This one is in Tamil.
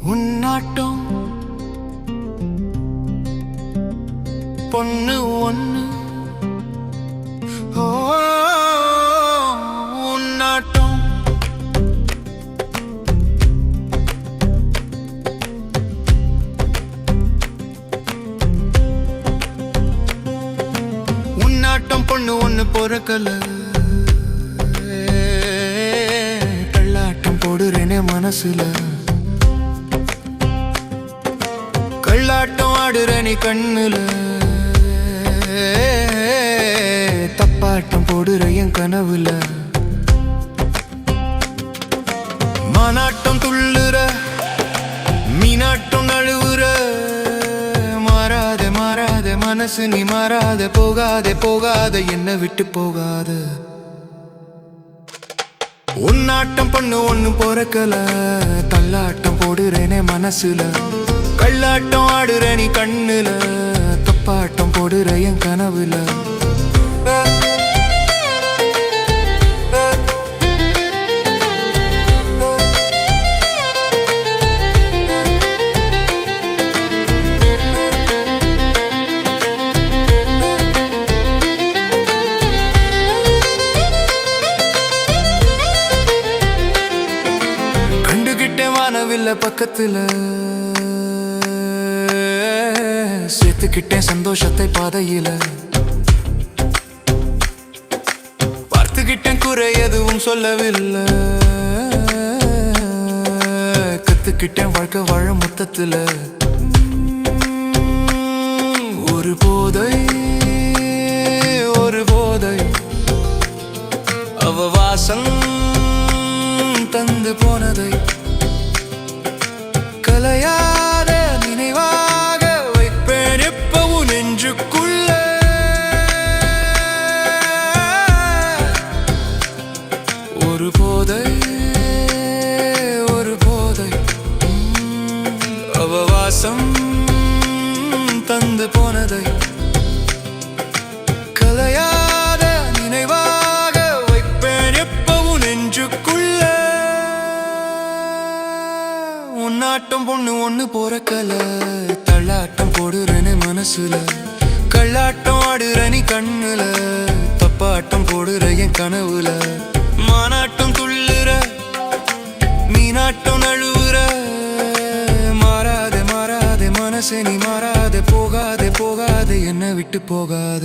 உன்னாட்டம் பொண்ணு ஒண்ணு ஓ உன்னாட்டம் உன்னாட்டம் பொண்ணு ஒண்ணு பொறக்கல கள்ளாட்டம் போடுறேனே மனசுல கள்ளாட்டம் ஆடுற நீ கண்ணுல தப்பாட்டம் போடுற என் கனவுல மானாட்டம் துள்ளுற மீனாட்டம் நழுவுற மாறாத மாறாத மனசு நீ மாறாத போகாத போகாத என்ன விட்டு போகாத உன்னாட்டம் பண்ணு ஒண்ணு பொறக்கல தள்ளாட்டம் போடுறேனே மனசுல கள்ளாட்டம் ஆடுற நீ கண்ணுல தப்பாட்டம் போடுற என் கனவுல கண்டுகிட்டே வானவில்ல பக்கத்துல சேர்த்துக்கிட்டேன் சந்தோஷத்தை பாதையில பார்த்துக்கிட்டேன் குறை எதுவும் சொல்லவில்லை கத்துக்கிட்டேன் வாழ்க்கை வாழ மொத்தத்துல ஒரு போதை அவ வாசம் தந்து போனதை கலையாத நினைவாக வைப்பேன் எப்பவும் நெஞ்சுக்குள்ள ஒரு போதை அவ வாசம் தந்து போனதை கலையாத நினைவாக வைப்பேன் எப்பவும் நெஞ்சுக்குள்ள உன்னாட்டம் பொண்ணு ஒண்ணு பொறக்கல தள்ளாட்டம் போடுறேன்னு மனசுல கள்ளாட்டம் ஆடுற நீ கண்ணுல தப்பாட்டம் போடுற என் கனவுல மானாட்டம் துள்ளுற மீனாட்டம் நழுவுற மாறாத மாறாத மனசு நீ மாறாத போகாத போகாத என்ன விட்டு போகாத